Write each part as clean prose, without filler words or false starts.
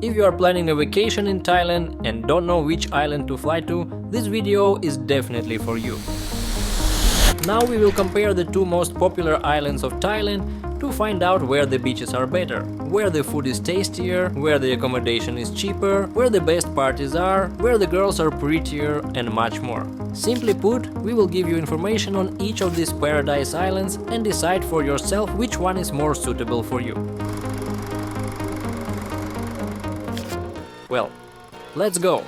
If you are planning a vacation in Thailand and don't know which island to fly to, this video is definitely for you. Now we will compare the two most popular islands of Thailand to find out where the beaches are better, where the food is tastier, where the accommodation is cheaper, where the best parties are, where the girls are prettier, and much more. Simply put, we will give you information on each of these paradise islands and decide for yourself which one is more suitable for you. Well, let's go!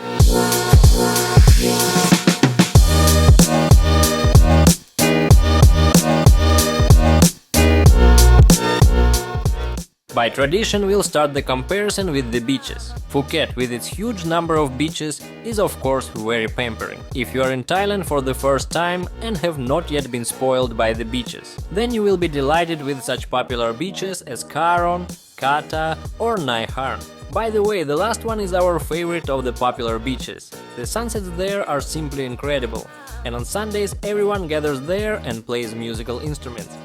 By tradition, we'll start the comparison with the beaches. Phuket, with its huge number of beaches, is of course very pampering. If you are in Thailand for the first time and have not yet been spoiled by the beaches, then you will be delighted with such popular beaches as Karon, Kata or Nai Harn. By the way, the last one is our favorite of the popular beaches. The sunsets there are simply incredible, and on Sundays everyone gathers there and plays musical instruments.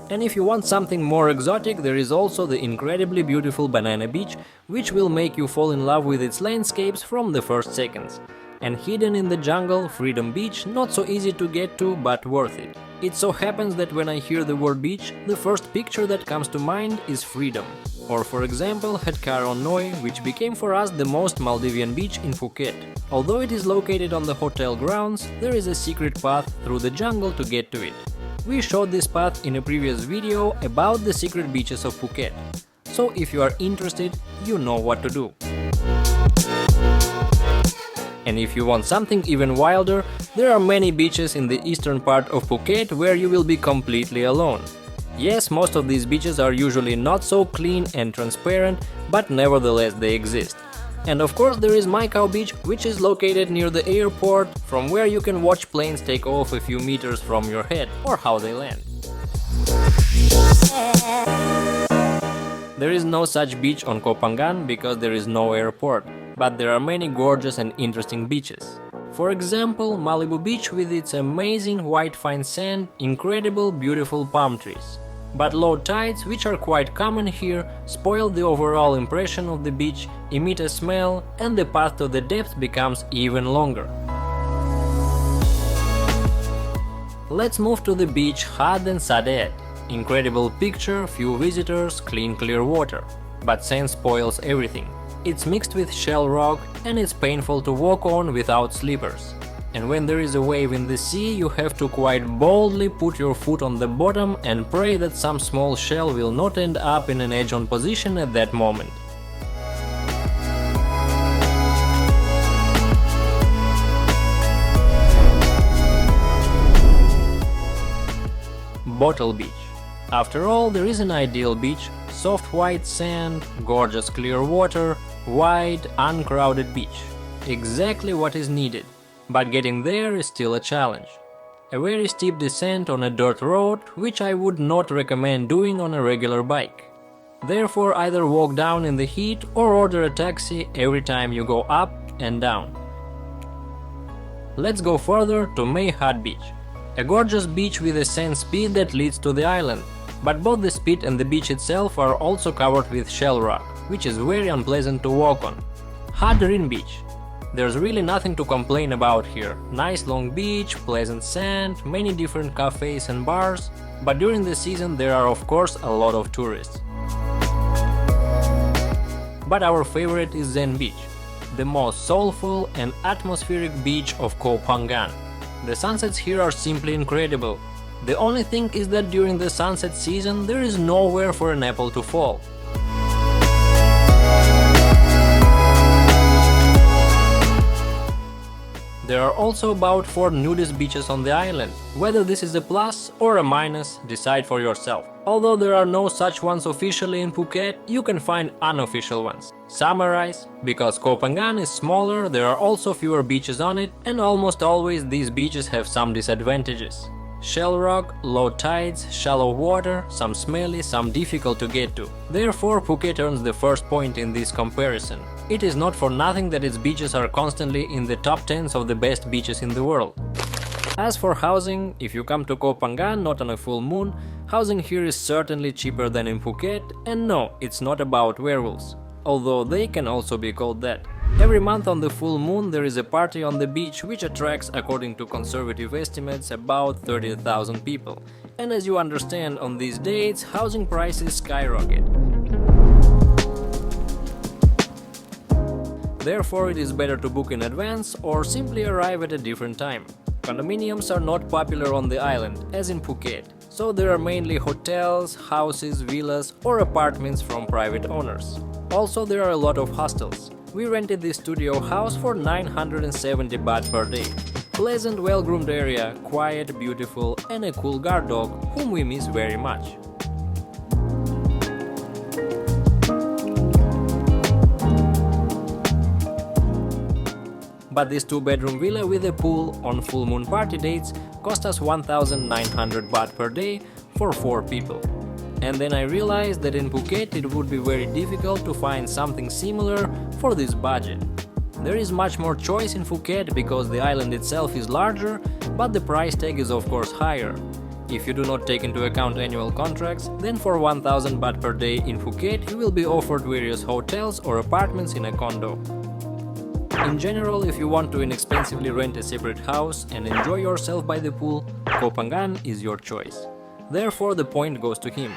And if you want something more exotic, there is also the incredibly beautiful Banana Beach, which will make you fall in love with its landscapes from the first seconds. And hidden in the jungle, Freedom Beach, not so easy to get to, but worth it. It so happens that when I hear the word beach, the first picture that comes to mind is freedom. Or for example, Karon Noi, which became for us the most Maldivian beach in Phuket. Although it is located on the hotel grounds, there is a secret path through the jungle to get to it. We showed this path in a previous video about the secret beaches of Phuket. So if you are interested, you know what to do. And if you want something even wilder, there are many beaches in the eastern part of Phuket where you will be completely alone. Yes, most of these beaches are usually not so clean and transparent, but nevertheless they exist. And of course there is Mai Beach, which is located near the airport, from where you can watch planes take off a few meters from your head, or how they land. There is no such beach on Koh Phangan because there is no airport, but there are many gorgeous and interesting beaches. For example, Malibu Beach with its amazing white fine sand, incredible beautiful palm trees. But low tides, which are quite common here, spoil the overall impression of the beach, emit a smell, and the path to the depth becomes even longer. Let's move to the beach Had and Sadet. Incredible picture, few visitors, clean clear water. But sand spoils everything. It's mixed with shell rock and it's painful to walk on without slippers. And when there is a wave in the sea, you have to quite boldly put your foot on the bottom and pray that some small shell will not end up in an edge-on position at that moment. Bottle Beach. After all, there is an ideal beach, soft white sand, gorgeous clear water, wide, uncrowded beach. Exactly what is needed. But getting there is still a challenge. A very steep descent on a dirt road, which I would not recommend doing on a regular bike. Therefore, either walk down in the heat or order a taxi every time you go up and down. Let's go further to Mae Hat Beach. A gorgeous beach with a sand spit that leads to the island. But both the spit and the beach itself are also covered with shell rock, which is very unpleasant to walk on. Hat Rin Beach. There's really nothing to complain about here. Nice long beach, pleasant sand, many different cafes and bars, but during the season there are of course a lot of tourists. But our favorite is Zen Beach, the most soulful and atmospheric beach of Koh Phangan. The sunsets here are simply incredible. The only thing is that during the sunset season there is nowhere for an apple to fall. There are also about 4 nudist beaches on the island. Whether this is a plus or a minus, decide for yourself. Although there are no such ones officially in Phuket, you can find unofficial ones. Summarize: because Koh Phangan is smaller, there are also fewer beaches on it, and almost always these beaches have some disadvantages. Shell rock, low tides, shallow water, some smelly, some difficult to get to. Therefore, Phuket earns the first point in this comparison. It is not for nothing that its beaches are constantly in the top 10s of the best beaches in the world. As for housing, if you come to Koh Phangan not on a full moon, housing here is certainly cheaper than in Phuket, and no, it's not about werewolves, although they can also be called that. Every month on the full moon there is a party on the beach which attracts, according to conservative estimates, about 30,000 people. And as you understand, on these dates, housing prices skyrocket. Therefore, it is better to book in advance or simply arrive at a different time. Condominiums are not popular on the island, as in Phuket, so there are mainly hotels, houses, villas or apartments from private owners. Also, there are a lot of hostels. We rented this studio house for 970 baht per day. Pleasant, well-groomed area, quiet, beautiful, and a cool guard dog, whom we miss very much. But this 2-bedroom villa with a pool on full moon party dates cost us 1,900 baht per day for 4 people. And then I realized that in Phuket it would be very difficult to find something similar for this budget. There is much more choice in Phuket because the island itself is larger, but the price tag is of course higher. If you do not take into account annual contracts, then for 1,000 baht per day in Phuket you will be offered various hotels or apartments in a condo. In general, if you want to inexpensively rent a separate house and enjoy yourself by the pool, Koh Phangan is your choice. Therefore, the point goes to him.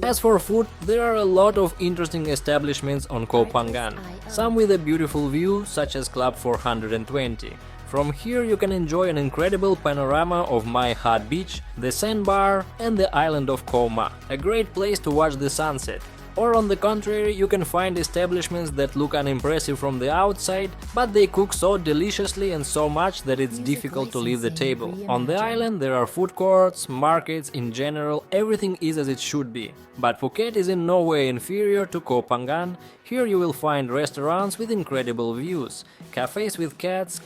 As for food, there are a lot of interesting establishments on Koh Phangan, some with a beautiful view, such as Club 420. From here you can enjoy an incredible panorama of Mai Hat Beach, the sandbar and the island of Koh Ma, a great place to watch the sunset. Or on the contrary, you can find establishments that look unimpressive from the outside, but they cook so deliciously and so much that it's difficult to leave the table. On the island there are food courts, markets, in general, everything is as it should be. But Phuket is in no way inferior to Koh Phangan. Here you will find restaurants with incredible views, cafes with cats,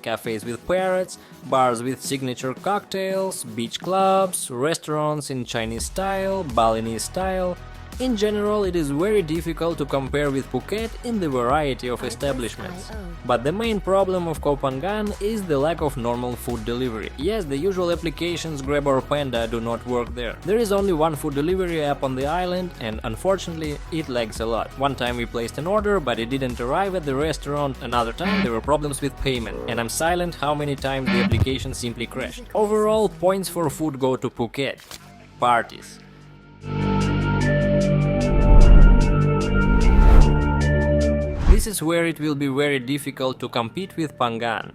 cafes with parrots, bars with signature cocktails, beach clubs, restaurants in Chinese style, Balinese style. In general, it is very difficult to compare with Phuket in the variety of establishments. But the main problem of Koh Phangan is the lack of normal food delivery. Yes, the usual applications Grab or Panda do not work there. There is only one food delivery app on the island and unfortunately it lags a lot. One time we placed an order but it didn't arrive at the restaurant, another time there were problems with payment, and I'm silent how many times the application simply crashed. Overall, points for food go to Phuket. Parties. This is where it will be very difficult to compete with Phangan.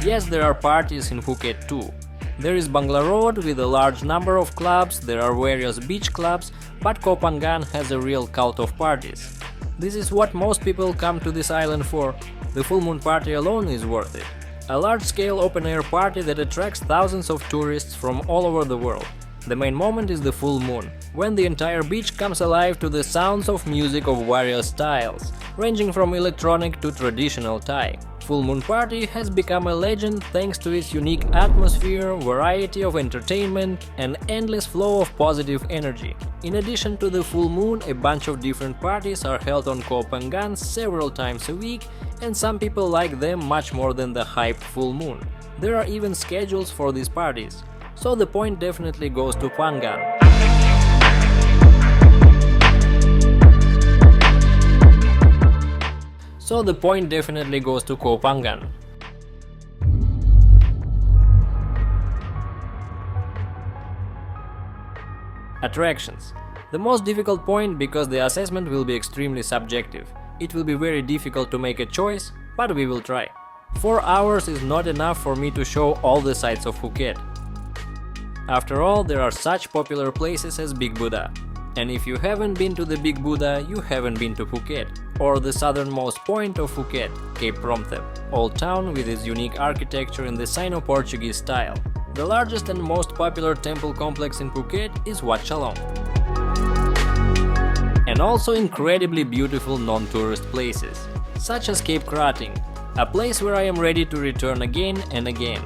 Yes, there are parties in Phuket too. There is Bangla Road with a large number of clubs, there are various beach clubs, but Koh Phangan has a real cult of parties. This is what most people come to this island for. The full moon party alone is worth it. A large-scale open-air party that attracts thousands of tourists from all over the world. The main moment is the full moon, when the entire beach comes alive to the sounds of music of various styles, ranging from electronic to traditional Thai. Full moon party has become a legend thanks to its unique atmosphere, variety of entertainment, and endless flow of positive energy. In addition to the full moon, a bunch of different parties are held on Koh Phangan several times a week, and some people like them much more than the hyped full moon. There are even schedules for these parties. So the point definitely goes to Phangan. Koh Phangan. Attractions. The most difficult point because the assessment will be extremely subjective. It will be very difficult to make a choice, but we will try. 4 hours is not enough for me to show all the sights of Phuket. After all, there are such popular places as Big Buddha. And if you haven't been to the Big Buddha, you haven't been to Phuket. Or the southernmost point of Phuket, Cape Promptep, old town with its unique architecture in the Sino-Portuguese style. The largest and most popular temple complex in Phuket is Wat Chalong. And also incredibly beautiful non-tourist places, such as Cape Krating, a place where I am ready to return again and again.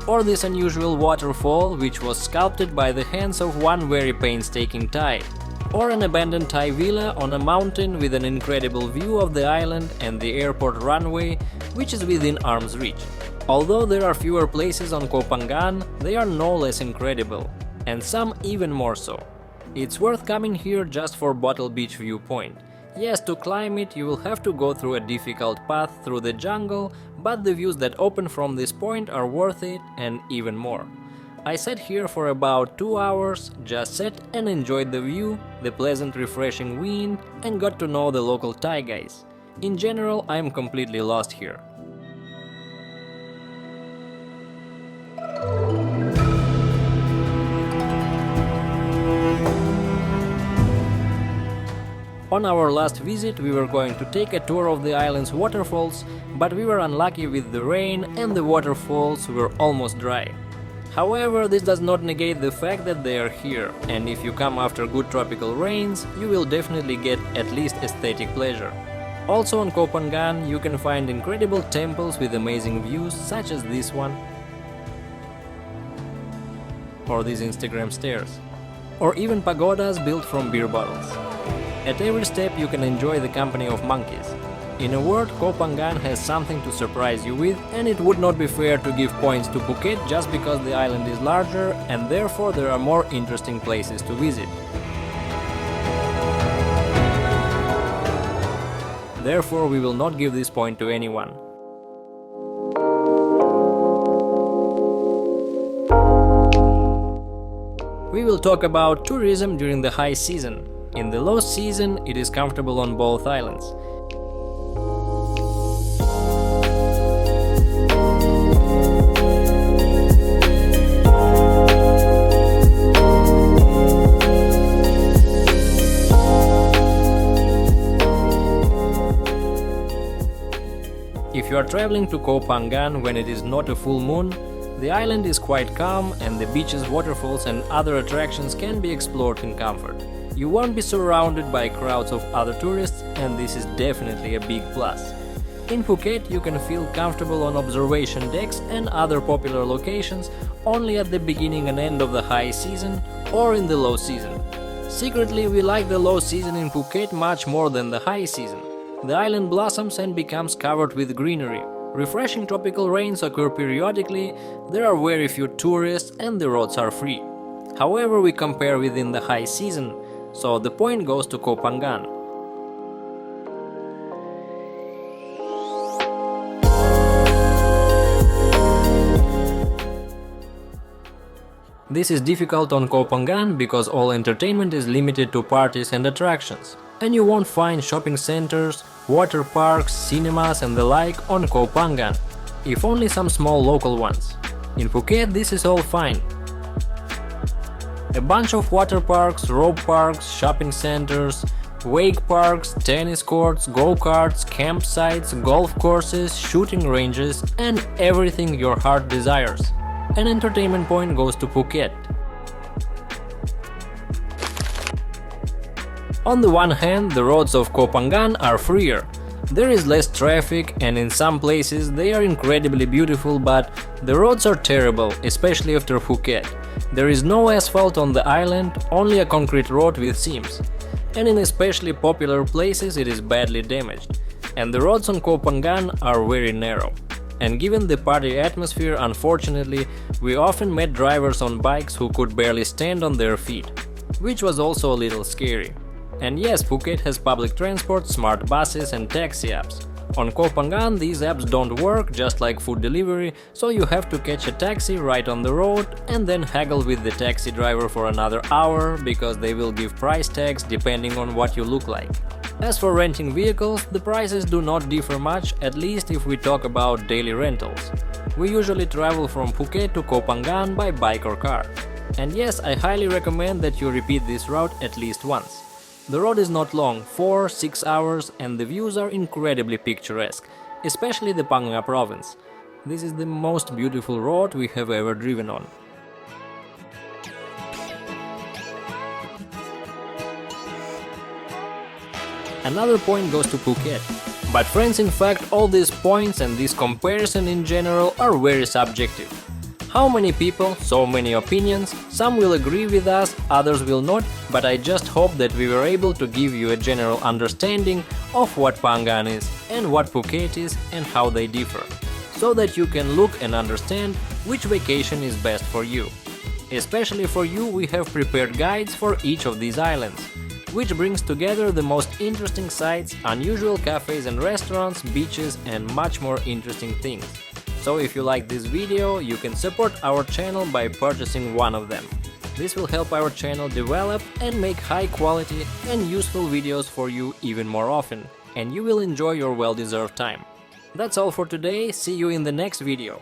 or this unusual waterfall which was sculpted by the hands of one very painstaking Thai, or an abandoned Thai villa on a mountain with an incredible view of the island and the airport runway which is within arm's reach. Although there are fewer places on Koh Phangan, they are no less incredible, and some even more so. It's worth coming here just for Bottle Beach viewpoint. Yes, to climb it you will have to go through a difficult path through the jungle, but the views that open from this point are worth it and even more. I sat here for about 2 hours, just sat and enjoyed the view, the pleasant refreshing wind, and got to know the local Thai guys. In general, I am completely lost here. On our last visit, we were going to take a tour of the island's waterfalls, but we were unlucky with the rain and the waterfalls were almost dry. However, this does not negate the fact that they are here, and if you come after good tropical rains, you will definitely get at least aesthetic pleasure. Also on Koh Phangan, you can find incredible temples with amazing views such as this one, or these Instagram stairs, or even pagodas built from beer bottles. At every step you can enjoy the company of monkeys. In a word, Koh Phangan has something to surprise you with, and it would not be fair to give points to Phuket just because the island is larger and therefore there are more interesting places to visit. Therefore, we will not give this point to anyone. We will talk about tourism during the high season. In the low season, it is comfortable on both islands. If you are traveling to Koh Phangan when it is not a full moon, the island is quite calm and the beaches, waterfalls and other attractions can be explored in comfort. You won't be surrounded by crowds of other tourists, and this is definitely a big plus. In Phuket, you can feel comfortable on observation decks and other popular locations only at the beginning and end of the high season or in the low season. Secretly, we like the low season in Phuket much more than the high season. The island blossoms and becomes covered with greenery. Refreshing tropical rains occur periodically, there are very few tourists and the roads are free. However, we compare within the high season, so the point goes to Koh Phangan. This is difficult on Koh Phangan because all entertainment is limited to parties and attractions, and you won't find shopping centers, water parks, cinemas and the like on Koh Phangan, if only some small local ones. In Phuket this is all fine. A bunch of water parks, rope parks, shopping centers, wake parks, tennis courts, go-karts, campsites, golf courses, shooting ranges and everything your heart desires. An entertainment point goes to Phuket. On the one hand, the roads of Koh Phangan are freer. There is less traffic and in some places they are incredibly beautiful, but the roads are terrible, especially after Phuket. There is no asphalt on the island, only a concrete road with seams. And in especially popular places it is badly damaged. And the roads on Koh Phangan are very narrow. And given the party atmosphere, unfortunately, we often met drivers on bikes who could barely stand on their feet, which was also a little scary. And yes, Phuket has public transport, smart buses and taxi apps. On Koh Phangan these apps don't work, just like food delivery, so you have to catch a taxi right on the road and then haggle with the taxi driver for another hour, because they will give price tags depending on what you look like. As for renting vehicles, the prices do not differ much, at least if we talk about daily rentals. We usually travel from Phuket to Koh Phangan by bike or car. And yes, I highly recommend that you repeat this route at least once. The road is not long, 4-6 hours, and the views are incredibly picturesque, especially the Phang province. This is the most beautiful road we have ever driven on. Another point goes to Phuket. But friends, in fact, all these points and this comparison in general are very subjective. How many people, so many opinions, some will agree with us, others will not, but I just hope that we were able to give you a general understanding of what Phangan is and what Phuket is and how they differ, so that you can look and understand which vacation is best for you. Especially for you, we have prepared guides for each of these islands, which brings together the most interesting sites, unusual cafes and restaurants, beaches and much more interesting things. So if you like this video, you can support our channel by purchasing one of them. This will help our channel develop and make high quality and useful videos for you even more often, and you will enjoy your well-deserved time. That's all for today, see you in the next video.